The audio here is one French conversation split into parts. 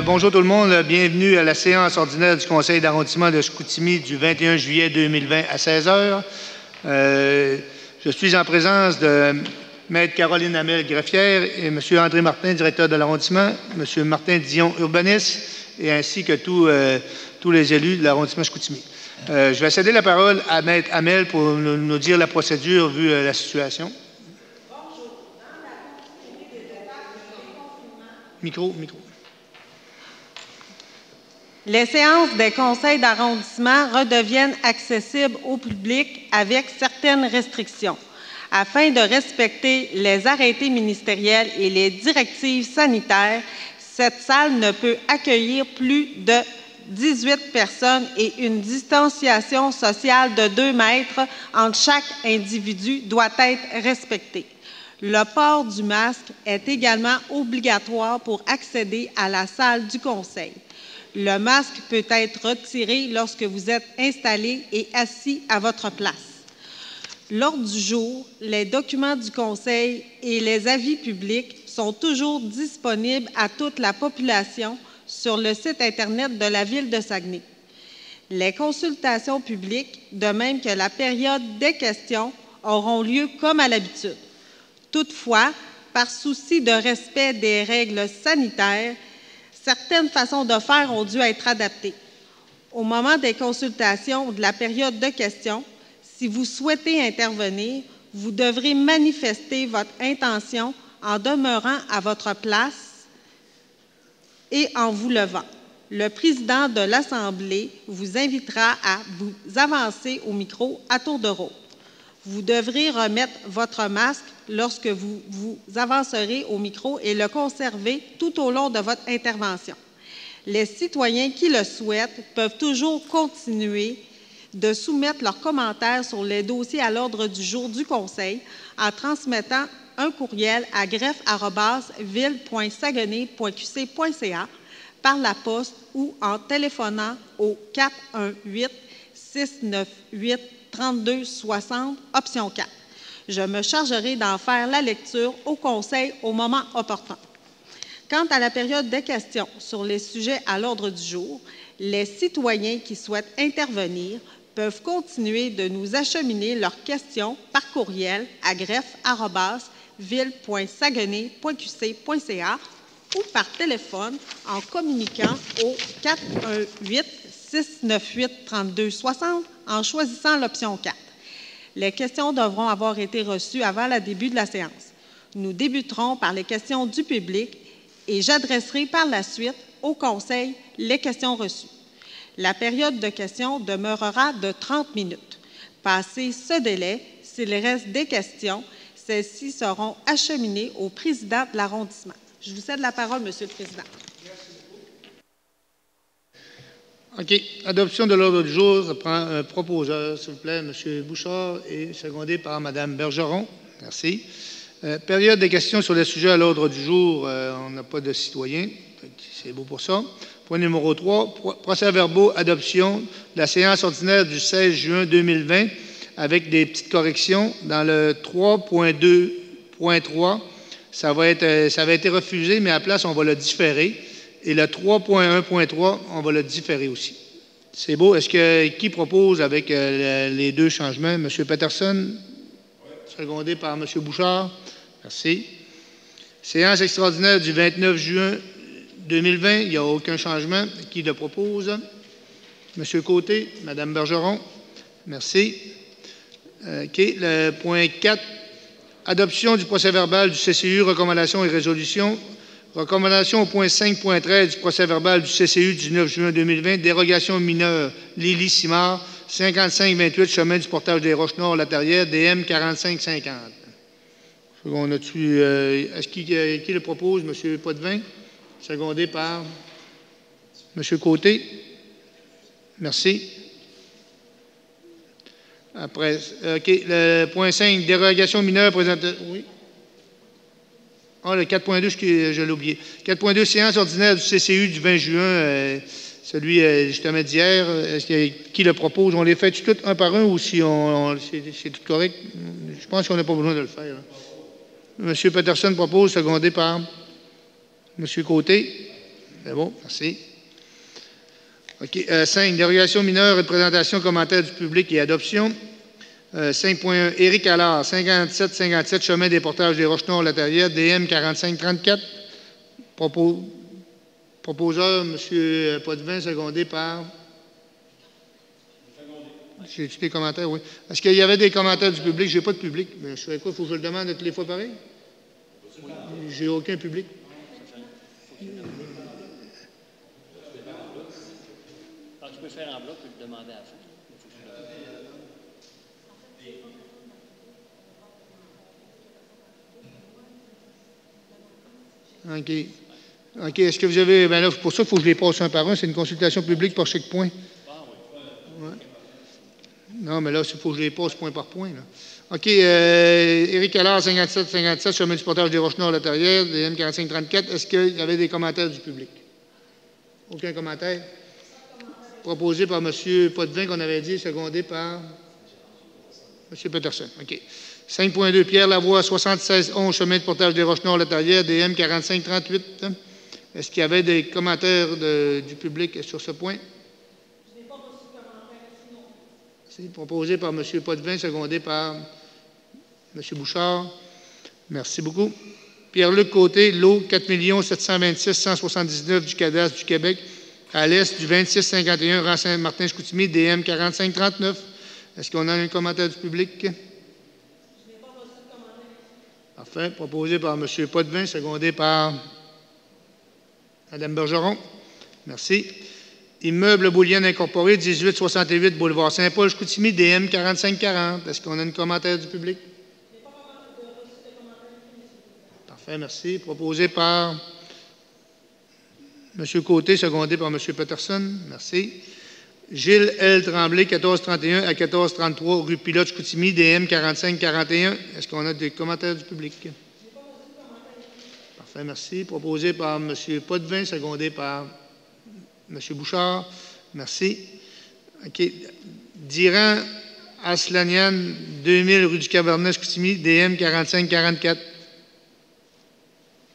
Bonjour tout le monde. Bienvenue à la séance ordinaire du Conseil d'arrondissement de Chicoutimi du 21 juillet 2020 à 16 h. Je suis en présence de Maître Caroline Hamel-Greffière et M. André Martin, directeur de l'arrondissement, M. Martin Dion, urbaniste, et ainsi que tous les élus de l'arrondissement Chicoutimi. Je vais céder la parole à Maître Hamel pour nous dire la procédure vu la situation. Micro. Les séances des conseils d'arrondissement redeviennent accessibles au public avec certaines restrictions. Afin de respecter les arrêtés ministériels et les directives sanitaires, cette salle ne peut accueillir plus de 18 personnes et une distanciation sociale de 2 mètres entre chaque individu doit être respectée. Le port du masque est également obligatoire pour accéder à la salle du conseil. Le masque peut être retiré lorsque vous êtes installé et assis à votre place. L'ordre du jour, les documents du conseil et les avis publics sont toujours disponibles à toute la population sur le site Internet de la Ville de Saguenay. Les consultations publiques, de même que la période des questions, auront lieu comme à l'habitude. Toutefois, par souci de respect des règles sanitaires, certaines façons de faire ont dû être adaptées. Au moment des consultations ou de la période de questions, si vous souhaitez intervenir, vous devrez manifester votre intention en demeurant à votre place et en vous levant. Le président de l'Assemblée vous invitera à vous avancer au micro à tour de rôle. Vous devrez remettre votre masque lorsque vous vous avancerez au micro et le conserver tout au long de votre intervention. Les citoyens qui le souhaitent peuvent toujours continuer de soumettre leurs commentaires sur les dossiers à l'ordre du jour du Conseil en transmettant un courriel à greffe@ville.saguenay.qc.ca par la poste ou en téléphonant au 418-698-3260, option 4. Je me chargerai d'en faire la lecture au Conseil au moment opportun. Quant à la période des questions sur les sujets à l'ordre du jour, les citoyens qui souhaitent intervenir peuvent continuer de nous acheminer leurs questions par courriel à greffe@ville.saguenay.qc.ca ou par téléphone en communiquant au 418-698-3260 en choisissant l'option 4. Les questions devront avoir été reçues avant le début de la séance. Nous débuterons par les questions du public et j'adresserai par la suite au Conseil les questions reçues. La période de questions demeurera de 30 minutes. Passé ce délai, s'il reste des questions, celles-ci seront acheminées au président de l'arrondissement. Je vous cède la parole, Monsieur le Président. OK. Adoption de l'ordre du jour. Je prends un proposeur, s'il vous plaît, M. Bouchard, et secondé par Mme Bergeron. Merci. Période des questions sur les sujets à l'ordre du jour. On n'a pas de citoyens. C'est beau pour ça. Point numéro 3, procès-verbaux, adoption de la séance ordinaire du 16 juin 2020 avec des petites corrections. Dans le 3.2.3, ça va été refusé, mais à la place, on va le différer. Et le 3.1.3, on va le différer aussi. C'est beau. Qui propose avec les deux changements? M. Peterson, secondé par M. Bouchard. Merci. Séance extraordinaire du 29 juin 2020, il n'y a aucun changement. Qui le propose? M. Côté, Mme Bergeron. Merci. OK. Le point 4, adoption du procès-verbal du CCU, recommandations et résolutions. Recommandation au point 5.13 du procès-verbal du CCU du 9 juin 2020, dérogation mineure Lily Simard, 5528 chemin du portage des Roches-Nord, la Terrière, DM 4550. Est-ce qui le propose? M. Potvin, secondé par M. Côté. Merci. Après, OK. Le point 5, dérogation mineure présentée. Oui. Ah, le 4.2, je l'ai oublié. 4.2, séance ordinaire du CCU du 20 juin, celui justement d'hier. Qui le propose? On les fait tout un par un ou si c'est tout correct? Je pense qu'on n'a pas besoin de le faire. M. Peterson propose, secondé par M. Côté. C'est bon, merci. OK. 5, dérogation mineure et présentation commentaire du public et adoption. 5.1, Éric Allard, 5757, chemin des portages des Roches-Nord-Latarière, DM 4534. Proposeur, M. Potvin, secondé par. J'ai-tu des commentaires? Oui. Est-ce qu'il y avait des commentaires du public? Je n'ai pas de public. Mais je fais quoi? Il faut que je le demande toutes les fois pareil? J'ai aucun public. Tu peux faire en bloc et le demander à la fin. OK. OK. Est-ce que vous avez. Bien là, pour ça, il faut que je les passe un par un. C'est une consultation publique par chaque point. Ouais. Non, mais là, il faut que je les passe point par point. Là. OK. Éric Allard, 57-57, chemin du portage des Roches-Nord-Latarière, DM 45-34. Est-ce qu'il y avait des commentaires du public? Aucun commentaire? Proposé par M. Potvin, qu'on avait dit, secondé par M. Peterson. OK. 5.2, Pierre Lavoie, 76-11, chemin de portage des Roches-Nord-Latarière, DM 45-38. Est-ce qu'il y avait des commentaires du public sur ce point? Je n'ai pas reçu de commentaires, sinon. C'est proposé par M. Potvin, secondé par M. Bouchard. Merci beaucoup. Pierre-Luc Côté, lot 4 726 179 du cadastre du Québec, à l'est du 2651, rang Saint-Martin-Chicoutimi, DM 4539. Est-ce qu'on a un commentaire du public? Je n'ai pas reçu de commentaire. Parfait. Proposé par M. Potvin, secondé par Mme Bergeron. Merci. Immeuble Boulienne Incorporé, 1868 Boulevard Saint-Paul, Chicoutimi, DM 4540. Est-ce qu'on a un commentaire du public? Je n'ai pas reçu de commentaire. Parfait, merci. Proposé par M. Côté, secondé par M. Peterson. Merci. Gilles L. Tremblay, 1431 à 1433, rue Pilote, Chicoutimi, DM 4541. Est-ce qu'on a des commentaires du public? Je n'ai pas reçu de commentaires. Parfait, merci. Proposé par M. Potvin, secondé par M. Bouchard. Merci. OK. Diran Aslanian, 2000, rue du Cabernet, Chicoutimi, DM 4544.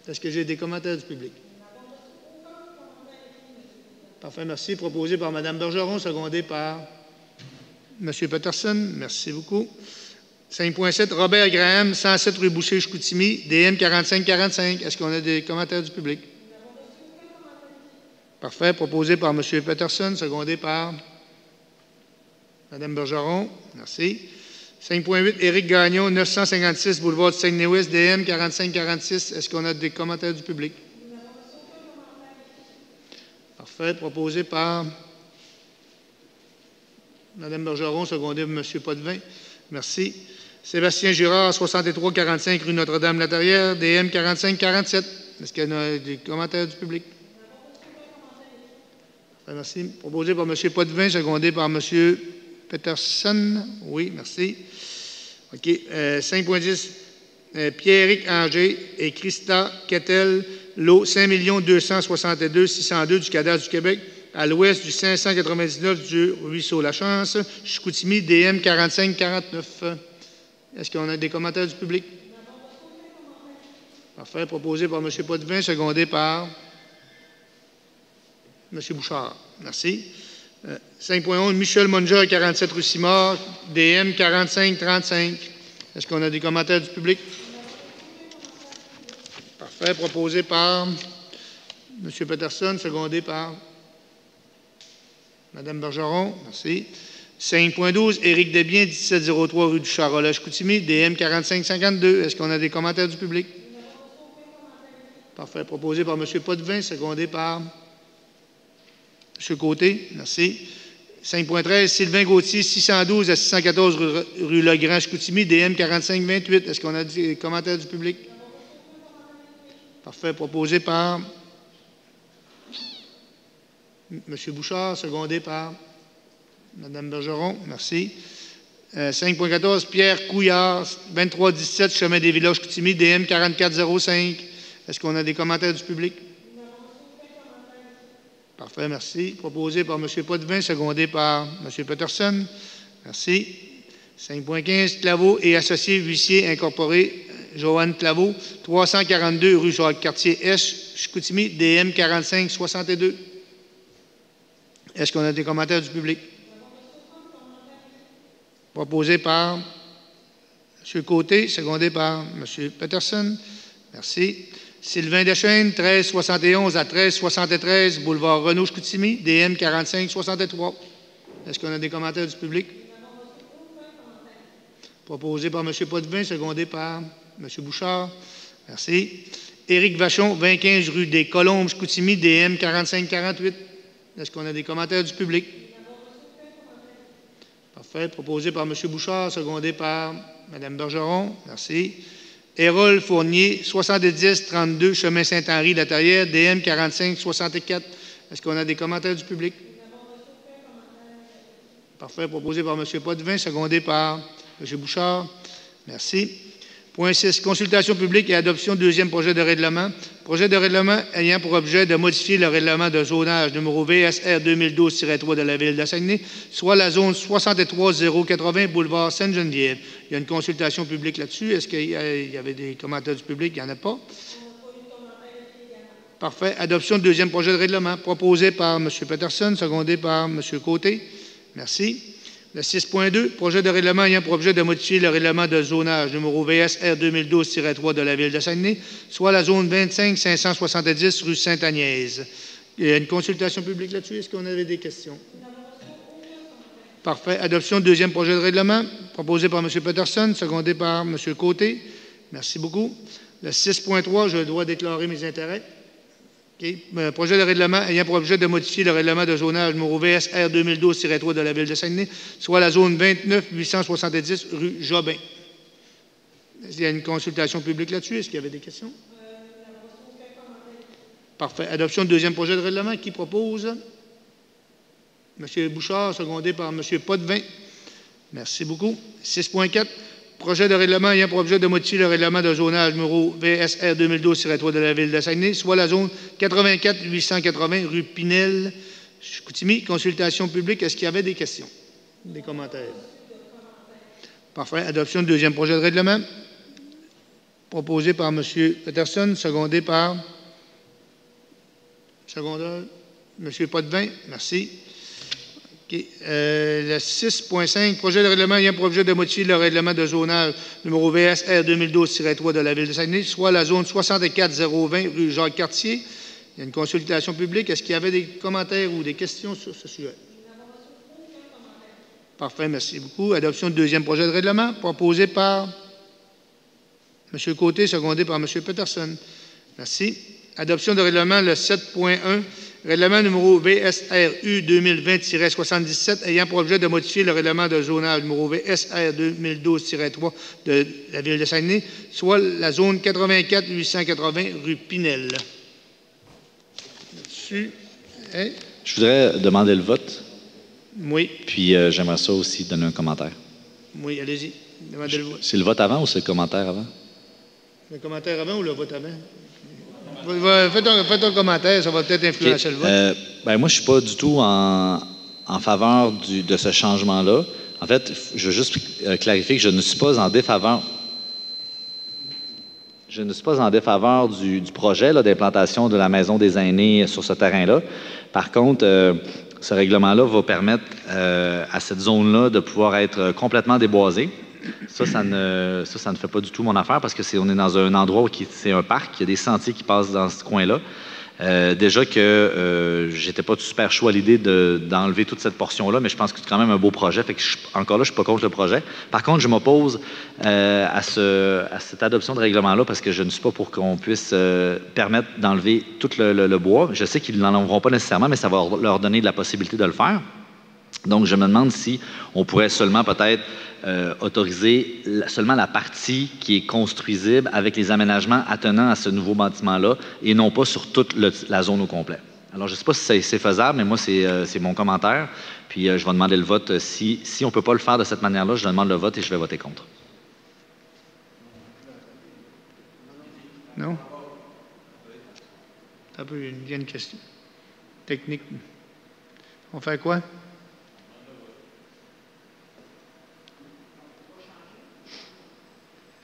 Est-ce que j'ai des commentaires du public? Parfait, merci. Proposé par Mme Bergeron, secondé par M. Peterson. Merci beaucoup. 5.7, Robert Graham, 107 rue Boucher-Chicoutimi, DM 4545. Est-ce qu'on a des commentaires du public? Parfait. Proposé par M. Peterson, secondé par Mme Bergeron. Merci. 5.8, Éric Gagnon, 956 boulevard de Saguenay-Ouest, DM 4546. Est-ce qu'on a des commentaires du public? Parfait. Proposé par Mme Bergeron, secondé par M. Potvin. Merci. Sébastien Girard, 6345 rue Notre-Dame-Latarière, DM 4547. Est-ce qu'il y a des commentaires du public? Parfait, merci. Proposé par M. Potvin, secondé par M. Peterson. Oui, merci. OK. 5.10, Pierre-Éric Anger et Christa Kettel, lot 5 262 602 du cadastre du Québec, à l'ouest du 599 du ruisseau La Chance, Chicoutimi, DM 4549. Est-ce qu'on a des commentaires du public? Parfait. Proposé par M. Potvin, secondé par M. Bouchard. Merci. 5.11, Michel Monja, 47 rue Simard, DM 4535. Est-ce qu'on a des commentaires du public? Parfait. Proposé par M. Peterson, secondé par Mme Bergeron. Merci. 5.12, Éric Desbiens, 1703 rue du Charolais, Chicoutimi, DM 4552. Est-ce qu'on a des commentaires du public? Parfait. Proposé par M. Potvin, secondé par M. Côté. Merci. 5.13, Sylvain Gauthier, 612 à 614 rue Legrand, Chicoutimi, DM 4528. Est-ce qu'on a des commentaires du public? Parfait. Proposé par M. Bouchard, secondé par Mme Bergeron. Merci. 5.14, Pierre Couillard, 2317, chemin des Villages, Chicoutimi, DM 4405. Est-ce qu'on a des commentaires du public? Parfait, merci. Proposé par M. Potvin, secondé par M. Peterson. Merci. 5.15, Claveau et associés huissiers incorporés, Joanne Claveau, 342 rue Jacques-Cartier-Est, Chicoutimi, DM 4562. Est-ce qu'on a des commentaires du public? Proposé par M. Côté, secondé par M. Peterson. Merci. Sylvain Deschênes, 1371 à 1373, boulevard Renaud-Chicoutimi, DM 4563. Est-ce qu'on a des commentaires du public? Proposé par M. Potvin, secondé par M. Bouchard. Merci. Éric Vachon, 2015 rue des Colombes, Chicoutimi, DM 4548. Est-ce qu'on a des commentaires du public? Parfait. Proposé par M. Bouchard, secondé par Mme Bergeron. Merci. Hérole Fournier, 70-32, chemin Saint-Henri, La Terrière, DM 45-64. Est-ce qu'on a des commentaires du public? Parfait. Proposé par M. Potvin, secondé par M. Bouchard. Merci. Point 6. Consultation publique et adoption du deuxième projet de règlement. Projet de règlement ayant pour objet de modifier le règlement de zonage numéro VSR 2012-3 de la Ville de Saguenay, soit la zone 63080 boulevard Sainte-Geneviève. Il y a une consultation publique là-dessus. Est-ce qu'il y avait des commentaires du public? Il n'y en a pas. Parfait. Adoption du deuxième projet de règlement proposé par M. Peterson, secondé par M. Côté. Merci. Le 6.2, projet de règlement ayant pour objet de modifier le règlement de zonage numéro VSR 2012-3 de la Ville de Saguenay, soit la zone 25-570 rue Sainte-Agnès. Il y a une consultation publique là-dessus. Est-ce qu'on avait des questions? Parfait. Adoption du deuxième projet de règlement proposé par M. Peterson, secondé par M. Côté. Merci beaucoup. Le 6.3, je dois déclarer mes intérêts. Projet de règlement ayant pour objet de modifier le règlement de zonage numéro VSR 2012-3 de la Ville de Saguenay, soit la zone 29-870 rue Jobin. Il y a une consultation publique là-dessus. Est-ce qu'il y avait des questions? Parfait. Adoption du deuxième projet de règlement. Qui propose? M. Bouchard, secondé par M. Potvin. Merci beaucoup. 6.4. Projet de règlement ayant pour objet de modifier le règlement de zonage numéro VSR 2012-3 de la Ville de Saguenay, soit la zone 84-880 rue Pinel, Chicoutimi. Consultation publique. Est-ce qu'il y avait des questions? Des commentaires? Parfait. Adoption du deuxième projet de règlement. Proposé par M. Peterson, secondé par M. Potvin. Merci. Okay. Le 6.5, projet de règlement ayant pour objet de modifier le règlement de zonage numéro VSR 2012-3 de la Ville de Saguenay, soit la zone 64-020 rue Jacques-Cartier. Il y a une consultation publique. Est-ce qu'il y avait des commentaires ou des questions sur ce sujet? Parfait, merci beaucoup. Adoption du deuxième projet de règlement proposé par M. Côté, secondé par M. Peterson. Merci. Adoption de règlement le 7.1. Règlement numéro VSRU 2020-77 ayant pour objet de modifier le règlement de zonage numéro VSR 2012-3 de la Ville de Saguenay, soit la zone 84-880 rue Pinel. Là-dessus, hein? Je voudrais demander le vote. Oui. Puis j'aimerais ça aussi donner un commentaire. Oui, allez-y. Demandez le vote. C'est le vote avant ou c'est le commentaire avant? Le commentaire avant ou le vote avant? Faites un commentaire, ça va peut-être influencer le vote. Moi, je ne suis pas du tout en faveur de ce changement-là. En fait, je veux juste clarifier que je ne suis pas en défaveur. Je ne suis pas en défaveur du projet d'implantation de la maison des aînés sur ce terrain-là. Par contre, ce règlement-là va permettre à cette zone-là de pouvoir être complètement déboisée. Ça ne fait pas du tout mon affaire parce on est dans un endroit où c'est un parc, il y a des sentiers qui passent dans ce coin-là. Déjà que j'étais pas super chaud à l'idée d'enlever toute cette portion-là, mais je pense que c'est quand même un beau projet. Fait que encore là, je suis pas contre le projet. Par contre, je m'oppose à cette adoption de règlement-là parce que je ne suis pas pour qu'on puisse permettre d'enlever tout le bois. Je sais qu'ils n'en enlèveront pas nécessairement, mais ça va leur donner de la possibilité de le faire. Donc, je me demande si on pourrait seulement peut-être autoriser seulement la partie qui est construisible avec les aménagements attenant à ce nouveau bâtiment-là et non pas sur toute la zone au complet. Alors, je ne sais pas si c'est faisable, mais moi, c'est mon commentaire. Puis, je vais demander le vote. Si on ne peut pas le faire de cette manière-là, je demande le vote et je vais voter contre. Non? Il y a une question technique. On fait quoi?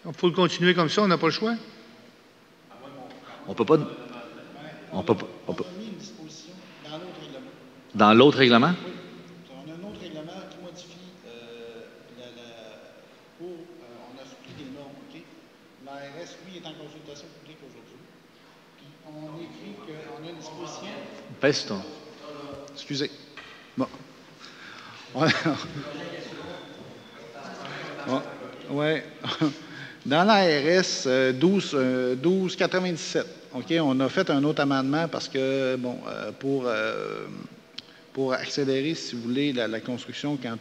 Il faut le continuer comme ça, on n'a pas le choix. On peut pas... Dans l'autre règlement? Oui. On a un autre règlement qui modifie on a suppris des normes, OK? L'ARS, lui, est en consultation publique aujourd'hui. Puis on écrit qu'on a une disposition... Pèse-toi. Excusez. Bon. Ouais. Dans l'ARS 1297, OK, on a fait un autre amendement parce que, bon, pour accélérer, si vous voulez, la construction quand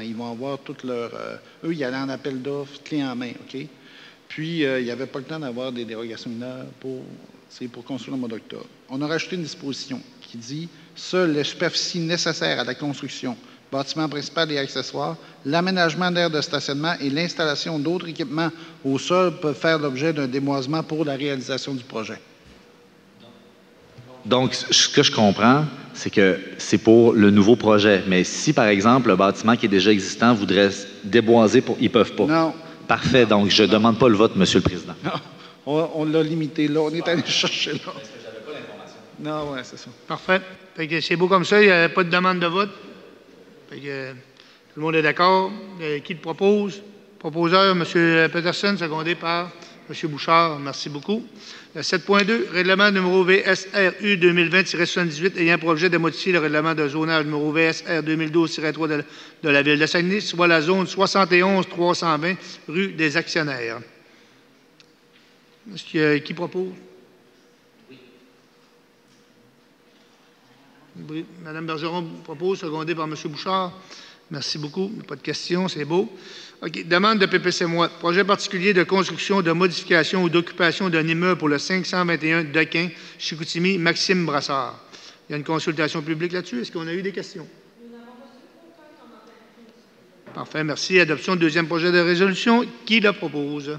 ils vont avoir toute leur... eux, ils allaient en appel d'offres, clé en main, OK? Puis, il n'y avait pas le temps d'avoir des dérogations mineures pour construire le mois d'octobre. On a rajouté une disposition qui dit « Seules les superficies nécessaires à la construction, bâtiment principal et accessoires, l'aménagement d'aires de stationnement et l'installation d'autres équipements au sol peuvent faire l'objet d'un déboisement pour la réalisation du projet. » Donc, ce que je comprends, c'est que c'est pour le nouveau projet. Mais si, par exemple, le bâtiment qui est déjà existant voudrait déboiser, ils ne peuvent pas. Non. Parfait. Donc, je ne demande pas le vote, Monsieur le Président. Non. On l'a limité là. On est allé chercher là. Non, oui, c'est ça. Parfait. C'est beau comme ça, il n'y a pas de demande de vote. Tout le monde est d'accord. Qui le propose? Proposeur, M. Peterson, secondé par M. Bouchard. Merci beaucoup. 7.2, règlement numéro VSRU 2020-78 ayant pour objet de modifier le règlement de zonage numéro VSR 2012-3 de la Ville de Saguenay, soit la zone 71-320, rue des Actionnaires. Qui propose? Oui. Mme Bergeron propose, secondé par M. Bouchard. Merci beaucoup. Pas de questions, c'est beau. OK. Demande de PPC-moi. Projet particulier de construction, de modification ou d'occupation d'un immeuble pour le 521 Dequin, Chicoutimi, Maxime Brassard. Il y a une consultation publique là-dessus. Est-ce qu'on a eu des questions? Nous avons reçu aucun commentaire. Parfait, merci. Adoption du deuxième projet de résolution. Qui le propose?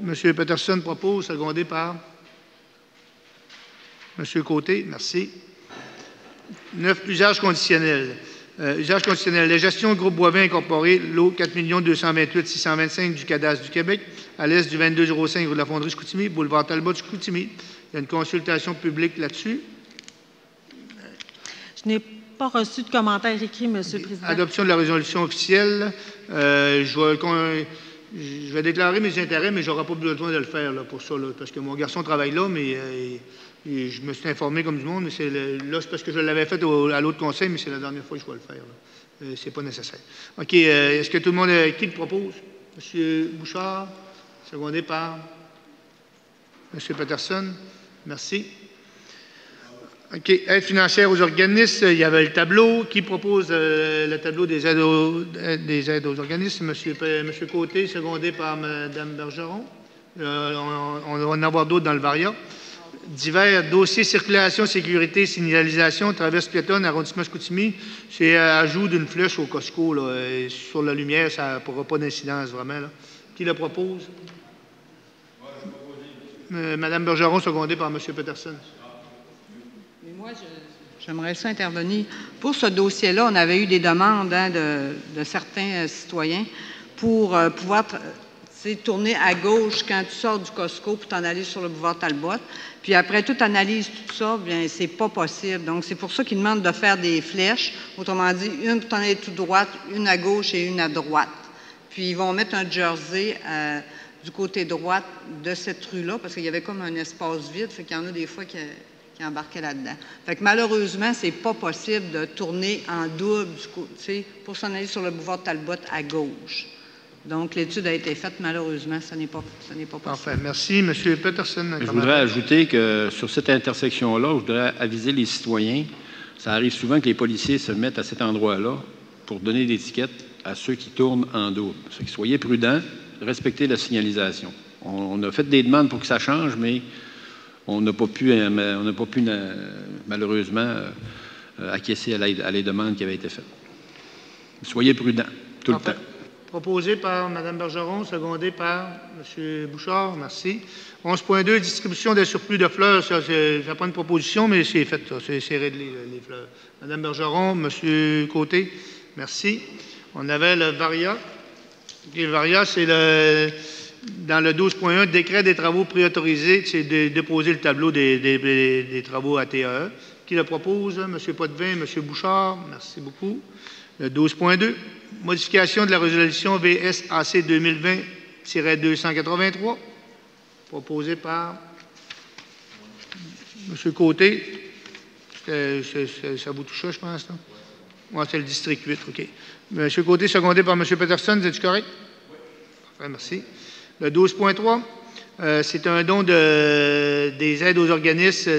M. Peterson propose, secondé par M. Côté. Merci. 9. Usage conditionnel. Usage conditionnel. La gestion du groupe Boivin incorporé, lot 4 228 625 du cadastre du Québec, à l'est du 2205 rue de la Fonderie-Chicoutimi, boulevard Talbot-Chicoutimi. Il y a une consultation publique là-dessus. Je n'ai pas reçu de commentaire écrit, M. le Président. Adoption de la résolution officielle. Je vais déclarer mes intérêts, mais je n'aurai pas besoin de le faire là, pour ça, là, parce que mon garçon travaille là, mais je me suis informé comme du monde. Mais là, c'est parce que je l'avais fait à l'autre conseil, mais c'est la dernière fois que je vais le faire. Ce n'est pas nécessaire. OK. Est-ce que tout le monde... qui le propose? M. Bouchard, secondé par M. Peterson. Merci. OK. Aide financière aux organismes. Il y avait le tableau. Qui propose le tableau des aides aux organismes? M. Côté, secondé par Mme Bergeron. On va en avoir d'autres dans le Varia. Divers dossiers circulation, sécurité, signalisation, traverse piétonne, arrondissement Chicoutimi. C'est ajout d'une flèche au Costco. Là, sur la lumière, ça ne pourra pas d'incidence vraiment. Là. Qui le propose? Mme Bergeron, secondée par M. Peterson. Mais moi, j'aimerais ça intervenir. Pour ce dossier-là, on avait eu des demandes de certains citoyens pour pouvoir tourner à gauche quand tu sors du Costco pour t'en aller sur le boulevard Talbot. Puis après toute analyse, tout ça, bien, c'est pas possible. Donc, c'est pour ça qu'ils demandent de faire des flèches. Autrement dit, une pour t'en aller tout droite, une à gauche et une à droite. Puis, ils vont mettre un jersey du côté droite de cette rue-là, parce qu'il y avait comme un espace vide, fait qu'il y en a des fois qui embarquaient là-dedans. Fait que malheureusement, c'est pas possible de tourner en double pour s'en aller sur le boulevard Talbot à gauche. Donc, l'étude a été faite. Malheureusement, ça n'est pas possible. Parfait. Merci. M. Peterson. Je voudrais ajouter que sur cette intersection-là, je voudrais aviser les citoyens. Ça arrive souvent que les policiers se mettent à cet endroit-là pour donner des tickets à ceux qui tournent en double. Soyez prudents, respectez la signalisation. On a fait des demandes pour que ça change, mais on n'a pas pu malheureusement acquiescer à les demandes qui avaient été faites. Soyez prudents tout le temps. Proposé par Mme Bergeron, secondé par M. Bouchard. Merci. 11.2, distribution des surplus de fleurs. Ça, c'est pas une proposition, mais c'est fait, ça. C'est réglé, les fleurs. Mme Bergeron, M. Côté. Merci. On avait le Varia. OK, Varia, c'est dans le 12.1, décret des travaux préautorisés, c'est de déposer le tableau des travaux à TAE. Qui le propose? M. Potvin, M. Bouchard. Merci beaucoup. Le 12.2, modification de la résolution VSAC 2020-283, proposée par M. Côté. Ça vous touche, je pense, là? Oui, c'est le district 8, OK. M. Côté, secondé par M. Peterson, c'est-tu correct? Oui. Parfait, merci. Le 12.3, c'est un don des aides aux organismes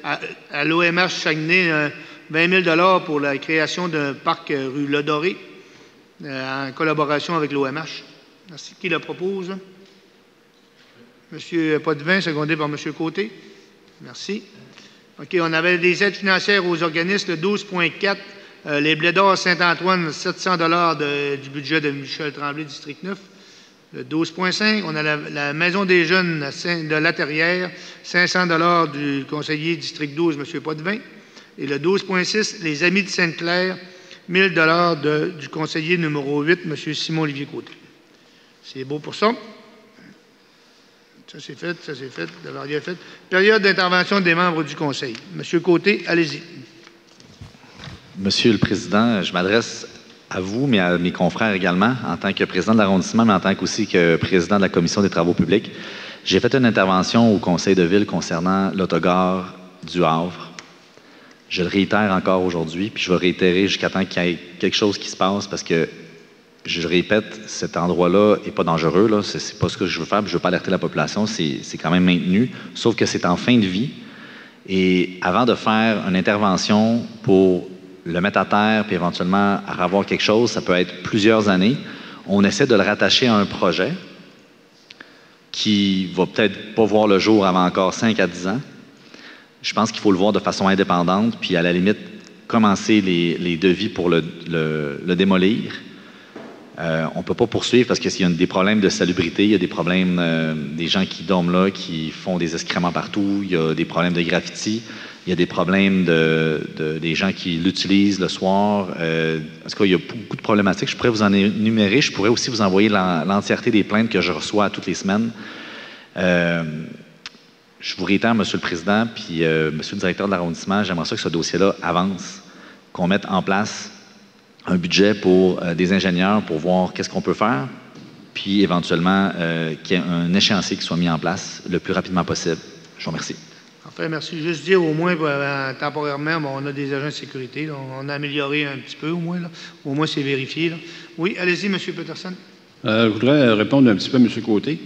à l'OMH Saguenay, 20 000 pour la création d'un parc rue Lodoré, en collaboration avec l'OMH. Merci. Qui le propose? M. Potvin, secondé par M. Côté. Merci. OK, on avait des aides financières aux organismes, le 12.4, les blés d'or Saint-Antoine, 700 du budget de Michel Tremblay, district 9. Le 12.5, on a la Maison des jeunes de La Terrière, 500 du conseiller district 12, M. Potvin. Et le 12.6, les Amis de Sainte-Claire, 1 000 du conseiller numéro 8, M. Simon-Olivier Côté. C'est beau pour ça. Ça, c'est fait, d'avoir rien fait. Période d'intervention des membres du conseil. M. Côté, allez-y. Monsieur le Président, je m'adresse à vous, mais à mes confrères également, en tant que président de l'arrondissement, mais en tant qu'aussi que président de la Commission des travaux publics. J'ai fait une intervention au conseil de ville concernant l'autogare du Havre. Je le réitère encore aujourd'hui, puis je vais réitérer jusqu'à temps qu'il y ait quelque chose qui se passe, parce que, je le répète, cet endroit-là n'est pas dangereux, c'est pas ce que je veux faire, puis je ne veux pas alerter la population, c'est quand même maintenu, sauf que c'est en fin de vie. Et avant de faire une intervention pour le mettre à terre, puis éventuellement à revoir quelque chose, ça peut être plusieurs années. On essaie de le rattacher à un projet qui va peut-être pas voir le jour avant encore 5 à 10 ans. Je pense qu'il faut le voir de façon indépendante, puis à la limite, commencer les devis pour le démolir. On ne peut pas poursuivre parce qu'il y a des problèmes de salubrité, il y a des problèmes des gens qui dorment là, qui font des excréments partout, il y a des problèmes de graffiti. Il y a des problèmes des gens qui l'utilisent le soir. En tout cas, il y a beaucoup de problématiques. Je pourrais vous en énumérer. Je pourrais aussi vous envoyer l'entièreté des plaintes que je reçois toutes les semaines. Je vous réitère, M. le Président, puis M. le directeur de l'arrondissement, j'aimerais ça que ce dossier-là avance, qu'on mette en place un budget pour des ingénieurs pour voir qu'est-ce qu'on peut faire, puis éventuellement qu'il y ait un échéancier qui soit mis en place le plus rapidement possible. Je vous remercie. Enfin, merci. Juste dire, au moins, temporairement, on a des agents de sécurité. Là. On a amélioré un petit peu, au moins. Là. Au moins, c'est vérifié. Là. Oui, allez-y, M. Peterson. Je voudrais répondre un petit peu à M. Côté.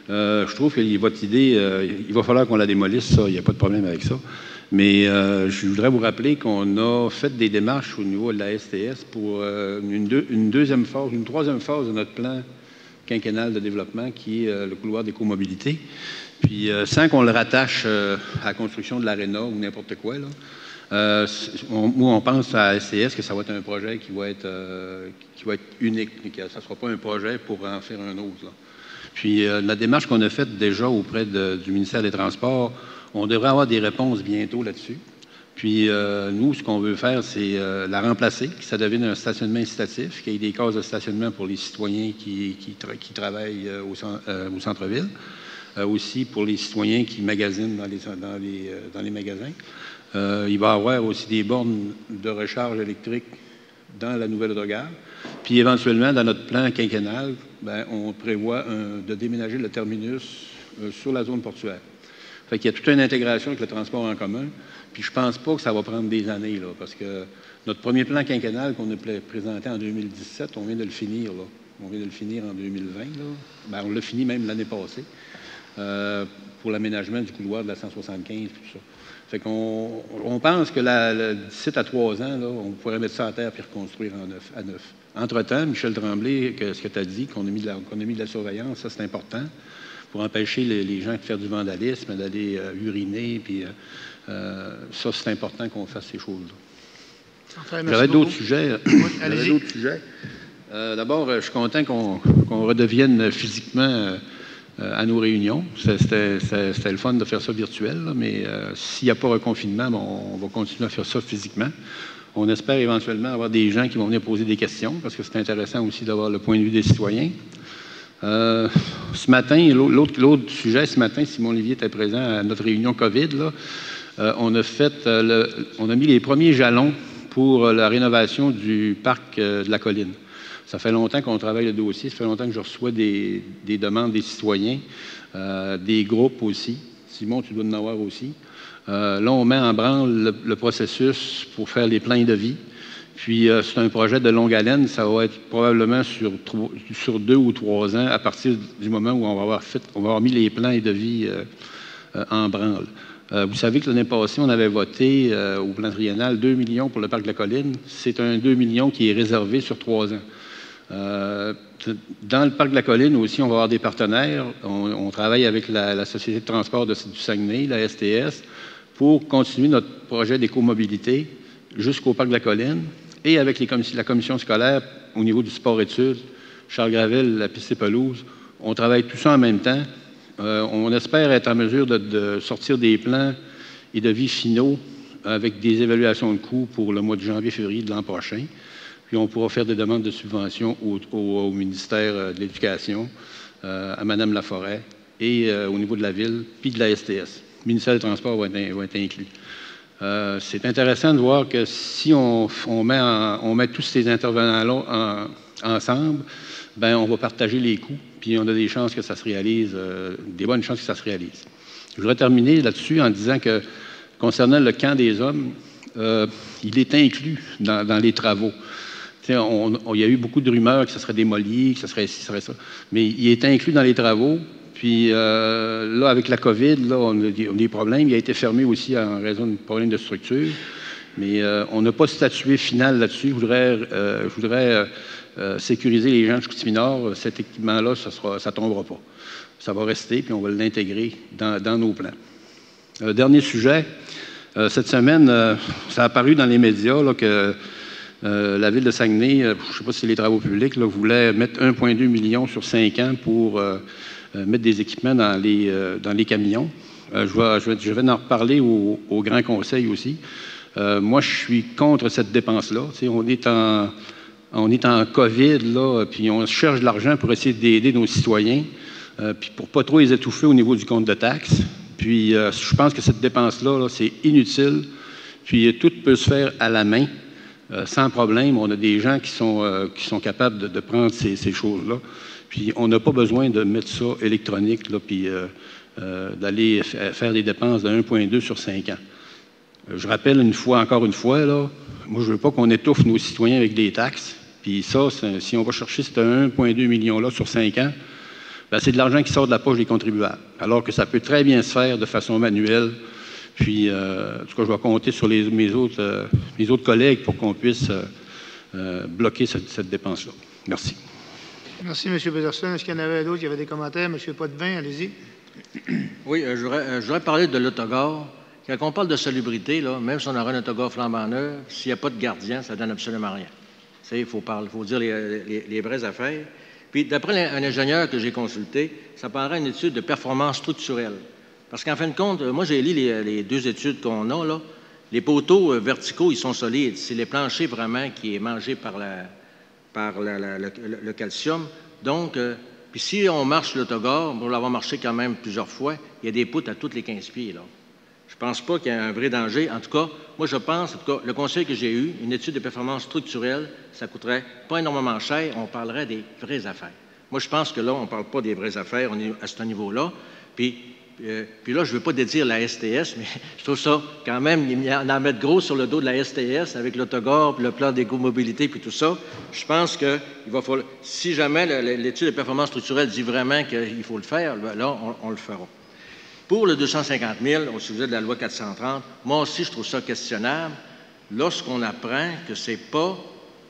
Je trouve que votre idée, il va falloir qu'on la démolisse, ça. Il n'y a pas de problème avec ça. Mais je voudrais vous rappeler qu'on a fait des démarches au niveau de la STS pour une deuxième phase, une troisième phase de notre plan quinquennal de développement qui est le couloir d'écomobilité. Puis, sans qu'on le rattache à la construction de l'aréna ou n'importe quoi, là, on pense à STS que ça va être un projet qui va être unique, et que ça ne sera pas un projet pour en faire un autre. Là. Puis, la démarche qu'on a faite déjà auprès du ministère des Transports, on devrait avoir des réponses bientôt là-dessus. Puis, nous, ce qu'on veut faire, c'est la remplacer, que ça devienne un stationnement incitatif, qu'il y ait des cases de stationnement pour les citoyens qui travaillent au centre-ville. Aussi pour les citoyens qui magasinent dans les magasins. Il va y avoir aussi des bornes de recharge électrique dans la nouvelle autogare. Puis éventuellement, dans notre plan quinquennal, on prévoit de déménager le terminus sur la zone portuaire. Fait qu'il y a toute une intégration avec le transport en commun. Puis je pense pas que ça va prendre des années, là, parce que notre premier plan quinquennal qu'on a présenté en 2017, on vient de le finir, là. On vient de le finir en 2020, là. On l'a fini même l'année passée. Pour l'aménagement du couloir de la 175 et tout ça. Fait qu'on pense que d'ici à 3 ans, là, on pourrait mettre ça à terre et reconstruire à neuf. Entre-temps, Michel Tremblay, ce que tu as dit, qu'on a mis de la surveillance, ça c'est important, pour empêcher les gens de faire du vandalisme, d'aller uriner, puis ça c'est important qu'on fasse ces choses-là. Enfin, j'avais d'autres sujets. Oui, d'abord, je suis content qu'on redevienne physiquement à nos réunions. C'était le fun de faire ça virtuel, là, mais s'il n'y a pas reconfinement, on va continuer à faire ça physiquement. On espère éventuellement avoir des gens qui vont venir poser des questions, parce que c'est intéressant aussi d'avoir le point de vue des citoyens. Ce matin, l'autre sujet, ce matin, Simon Olivier était présent à notre réunion COVID, là, on a mis les premiers jalons pour la rénovation du parc de la Colline. Ça fait longtemps qu'on travaille le dossier, ça fait longtemps que je reçois des demandes des citoyens, des groupes aussi. Simon, tu dois en avoir aussi. Là, on met en branle le processus pour faire les plans de vie. Puis, c'est un projet de longue haleine. Ça va être probablement sur 2 ou 3 ans à partir du moment où on va avoir mis les plans de vie en branle. Vous savez que l'année passée, on avait voté au plan triennal 2 millions pour le parc de la Colline. C'est un 2 millions qui est réservé sur 3 ans. Dans le parc de la Colline aussi, on va avoir des partenaires. On travaille avec la Société de transport du Saguenay, la STS, pour continuer notre projet d'écomobilité jusqu'au parc de la Colline et avec la commission scolaire au niveau du sport-études, Charles Gravel, la piste et pelouse. On travaille tout ça en même temps. On espère être en mesure de sortir des plans et de vie finaux avec des évaluations de coûts pour le mois de janvier-février de l'an prochain. Puis on pourra faire des demandes de subventions au ministère de l'Éducation, à Mme Laforêt et au niveau de la Ville, puis de la STS. Le ministère des Transports va être inclus. C'est intéressant de voir que si on met tous ces intervenants-là ensemble, bien, on va partager les coûts, puis on a des chances que ça se réalise, des bonnes chances que ça se réalise. Je voudrais terminer là-dessus en disant que, concernant le camp des hommes, il est inclus dans les travaux. Il y a eu beaucoup de rumeurs que ça serait démoli, que ça serait ci, ça serait ça, mais il est inclus dans les travaux. Puis là, avec la COVID, là, on a des problèmes. Il a été fermé aussi en raison de problèmes de structure. Mais on n'a pas statué final là-dessus. Je voudrais sécuriser les gens de Chicoutimi-Nord. Cet équipement-là, ça ne tombera pas. Ça va rester, puis on va l'intégrer dans nos plans. Dernier sujet. Cette semaine, ça a apparu dans les médias là, que la Ville de Saguenay, je ne sais pas si c'est les travaux publics, là, voulait mettre 1,2 million sur 5 ans pour mettre des équipements dans les camions. Je vais en reparler au Grand Conseil aussi. Moi, je suis contre cette dépense-là. On est en COVID, là, puis on cherche de l'argent pour essayer d'aider nos citoyens, puis pour ne pas trop les étouffer au niveau du compte de taxes. Puis je pense que cette dépense-là, c'est inutile. Puis tout peut se faire à la main, sans problème. On a des gens qui sont capables de prendre ces choses-là. Puis on n'a pas besoin de mettre ça électronique, là, puis d'aller faire des dépenses de 1,2 sur 5 ans. Je rappelle encore une fois, là, moi je ne veux pas qu'on étouffe nos citoyens avec des taxes. Puis ça, si on va chercher ce 1,2 million-là sur 5 ans, bien, c'est de l'argent qui sort de la poche des contribuables. Alors que ça peut très bien se faire de façon manuelle. Puis, en tout cas, je vais compter sur mes autres collègues pour qu'on puisse bloquer cette dépense-là. Merci. Merci, M. Peterson. Est-ce qu'il y en avait d'autres qui avaient des commentaires? M. Potvin, allez-y. Oui, je voudrais parler de l'autogare. Quand on parle de salubrité, là, même si on aura un autogare flambant neuf, s'il n'y a pas de gardien, ça ne donne absolument rien. Il faut dire les vraies affaires. Puis, d'après un ingénieur que j'ai consulté, ça prendrait une étude de performance structurelle. Parce qu'en fin de compte, moi, j'ai lu les 2 études qu'on a, là. Les poteaux verticaux, ils sont solides. C'est les planchers vraiment qui est mangé par le calcium. Donc, puis si on marche l'autogare, pour l'avoir marché quand même plusieurs fois, il y a des poutres à tous les 15 pieds, là. Je ne pense pas qu'il y ait un vrai danger. En tout cas, moi, je pense, en tout cas, le conseil que j'ai eu, une étude de performance structurelle, ça ne coûterait pas énormément cher. On parlerait des vraies affaires. Moi, je pense que là, on ne parle pas des vraies affaires à ce niveau-là. Puis là, je ne veux pas dédire la STS, mais je trouve ça quand même, en mettre gros sur le dos de la STS avec l'autogare, puis le plan d'écomobilité, puis tout ça. Je pense qu'il va falloir, si jamais l'étude de performance structurelle dit vraiment qu'il faut le faire, là, on le fera. Pour le 250 000 au sujet de la loi 430, moi aussi, je trouve ça questionnable lorsqu'on apprend que ce n'est pas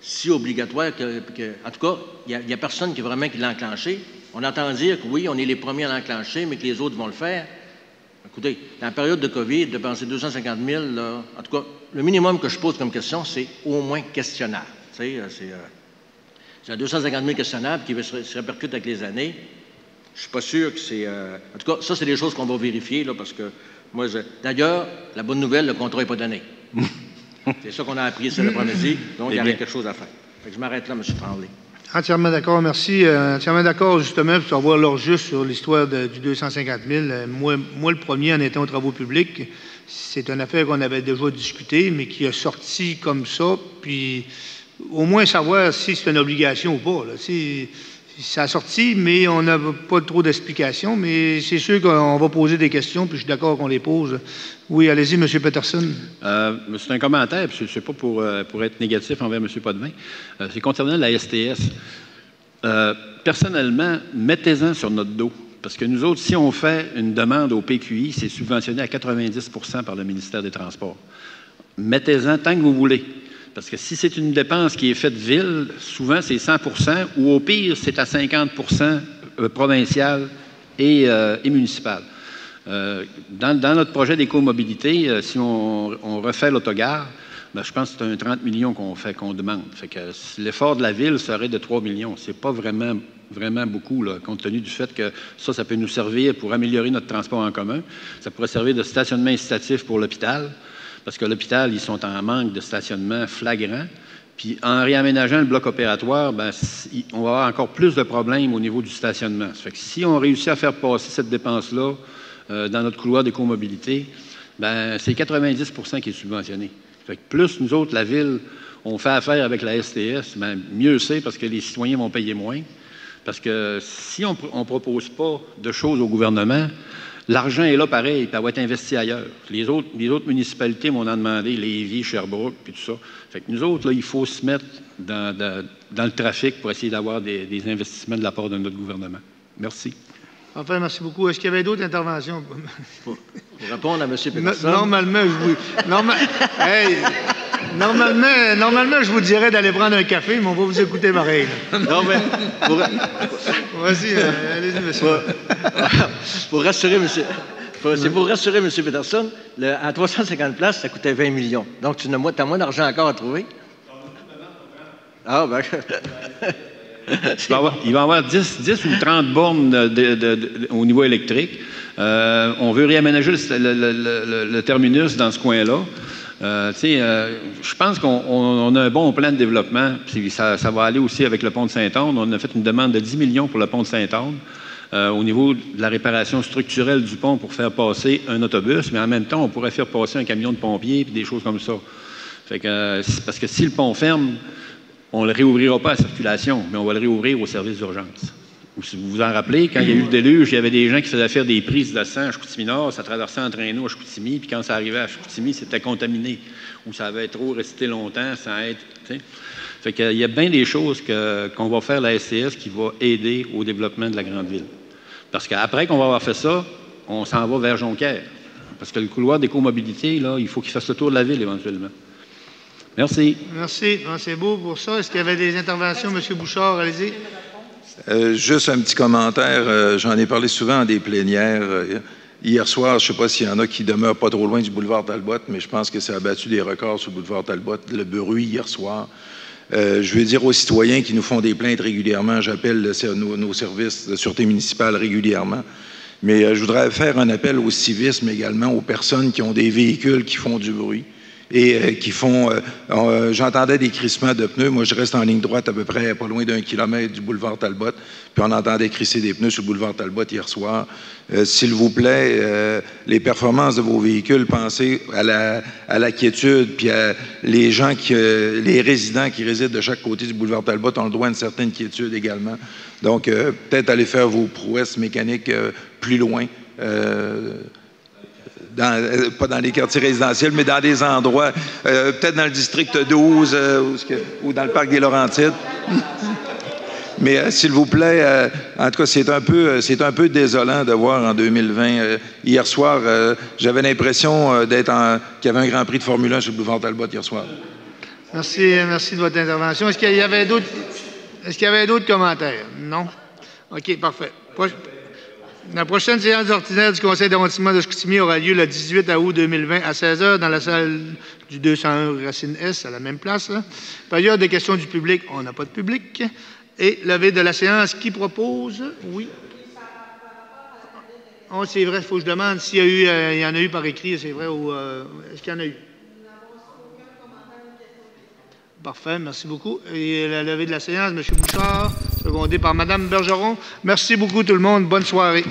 si obligatoire en tout cas, il n'y a personne qui l'a enclenché. On entend dire que oui, on est les premiers à l'enclencher, mais que les autres vont le faire. Écoutez, dans la période de COVID, dépenser 250 000, là, en tout cas, le minimum que je pose comme question, c'est au moins questionnable. C'est un 250 000 questionnable qui se répercute avec les années. Je ne suis pas sûr que c'est... En tout cas, ça, c'est des choses qu'on va vérifier, là, parce que moi, d'ailleurs, la bonne nouvelle, le contrat n'est pas donné. C'est ça qu'on a appris cet après-midi, donc il y a quelque chose à faire. Fait que je m'arrête là, M. Tremblay. Entièrement d'accord, merci. Entièrement d'accord, justement, pour savoir l'heure juste sur l'histoire du 250 000. Moi, le premier, en étant aux travaux publics, c'est une affaire qu'on avait déjà discutée, mais qui a sorti comme ça, puis au moins savoir si c'est une obligation ou pas. Là. Ça a sorti, mais on n'a pas trop d'explications, mais c'est sûr qu'on va poser des questions, puis je suis d'accord qu'on les pose. Oui, allez-y, M. Peterson. C'est un commentaire, puis ce n'est pas pour être négatif envers M. Potvin. C'est concernant la STS. Personnellement, mettez-en sur notre dos. Parce que nous autres, si on fait une demande au PQI, c'est subventionné à 90 % par le ministère des Transports. Mettez-en tant que vous voulez. Parce que si c'est une dépense qui est faite ville, souvent c'est 100 % ou au pire, c'est à 50 % provincial et municipal. Dans notre projet d'écomobilité, si on refait l'autogare, ben, je pense que c'est un 30 millions qu'on demande. Fait que l'effort de la ville serait de 3 millions. Ce n'est pas vraiment beaucoup, là, compte tenu du fait que ça peut nous servir pour améliorer notre transport en commun. Ça pourrait servir de stationnement incitatif pour l'hôpital. Parce que l'hôpital, ils sont en manque de stationnement flagrant. Puis en réaménageant le bloc opératoire, ben, on va avoir encore plus de problèmes au niveau du stationnement. Ça fait que si on réussit à faire passer cette dépense-là dans notre couloir d'écomobilité, ben, c'est 90 % qui est subventionné. Fait que plus nous autres, la Ville, on fait affaire avec la STS, ben, mieux c'est parce que les citoyens vont payer moins. Parce que si on ne propose pas de choses au gouvernement, l'argent est là pareil, puis elle va être investi ailleurs. Les autres municipalités m'en ont demandé, Lévis, Sherbrooke, puis tout ça. Fait que nous autres, là, il faut se mettre dans le trafic pour essayer d'avoir des investissements de la part de notre gouvernement. Merci. Enfin, merci beaucoup. Est-ce qu'il y avait d'autres interventions? Pour répondre à M. Peterson. Normalement, je vous dirais d'aller prendre un café, mais on va vous écouter pareil. Non, mais vas-y, allez-y, monsieur. Pour rassurer M. Peterson, à 350 places, ça coûtait 20 millions. Donc, tu as moins d'argent encore à trouver? Ah, ben... Il va y avoir 10 ou 30 bornes au niveau électrique. On veut réaménager le terminus dans ce coin-là. Je pense qu'on a un bon plan de développement. Puis ça va aller aussi avec le pont de Saint-Onde. On a fait une demande de 10 millions pour le pont de Saint-Onde au niveau de la réparation structurelle du pont pour faire passer un autobus. Mais en même temps, on pourrait faire passer un camion de pompiers et des choses comme ça. Parce que si le pont ferme, on ne le réouvrira pas à la circulation, mais on va le réouvrir au service d'urgence. Si vous vous en rappelez, quand il y a eu le déluge, il y avait des gens qui faisaient faire des prises de sang à Chicoutimi-Nord, ça traversait en traîneau à Chicoutimi, puis quand ça arrivait à Chicoutimi, c'était contaminé, ou ça avait trop resté longtemps sans être... T'sais. Fait qu'il y a bien des choses qu'on va faire la STS qui va aider au développement de la grande ville. Parce qu'après qu'on va avoir fait ça, on s'en va vers Jonquière. Parce que le couloir d'écomobilité, là, il faut qu'il fasse le tour de la ville éventuellement. Merci. Merci. C'est beau pour ça. Est-ce qu'il y avait des interventions? M. Bouchard, allez-y. Juste un petit commentaire. J'en ai parlé souvent des plénières. Hier soir, je ne sais pas s'il y en a qui demeurent pas trop loin du boulevard Talbot, mais je pense que ça a battu des records sur le boulevard Talbot, le bruit hier soir. Je veux dire aux citoyens qui nous font des plaintes régulièrement, j'appelle nos services de sûreté municipale régulièrement, mais je voudrais faire un appel au civisme également, aux personnes qui ont des véhicules qui font du bruit. Et qui font... j'entendais des crissements de pneus. Moi, je reste en ligne droite à peu près pas loin d'1 kilomètre du boulevard Talbot. Puis on entendait crisser des pneus sur le boulevard Talbot hier soir. S'il vous plaît, les performances de vos véhicules, pensez à la quiétude, puis à les gens, les résidents qui résident de chaque côté du boulevard Talbot ont le droit à une certaine quiétude également. Donc, peut-être aller faire vos prouesses mécaniques plus loin. Pas dans les quartiers résidentiels, mais dans des endroits, peut-être dans le district 12 ou dans le parc des Laurentides. Mais s'il vous plaît, en tout cas, c'est un peu désolant de voir en 2020. Hier soir, j'avais l'impression qu'il y avait un Grand Prix de Formule 1 sur le boulevard Talbot hier soir. Merci de votre intervention. Est-ce qu'il y avait d'autres commentaires? Non? OK, parfait. La prochaine séance ordinaire du Conseil d'arrondissement de Chicoutimi aura lieu le 18 août 2020 à 16h dans la salle du 201 Racine S, à la même place. Là. Période de questions du public, on n'a pas de public. Et levée de la séance, qui propose? Oui. Oh, c'est vrai, il faut que je demande s'il y en a eu par écrit, c'est vrai, ou est-ce qu'il y en a eu? Parfait, merci beaucoup. Et la levée de la séance, M. Bouchard, secondé par Mme Bergeron. Merci beaucoup tout le monde. Bonne soirée.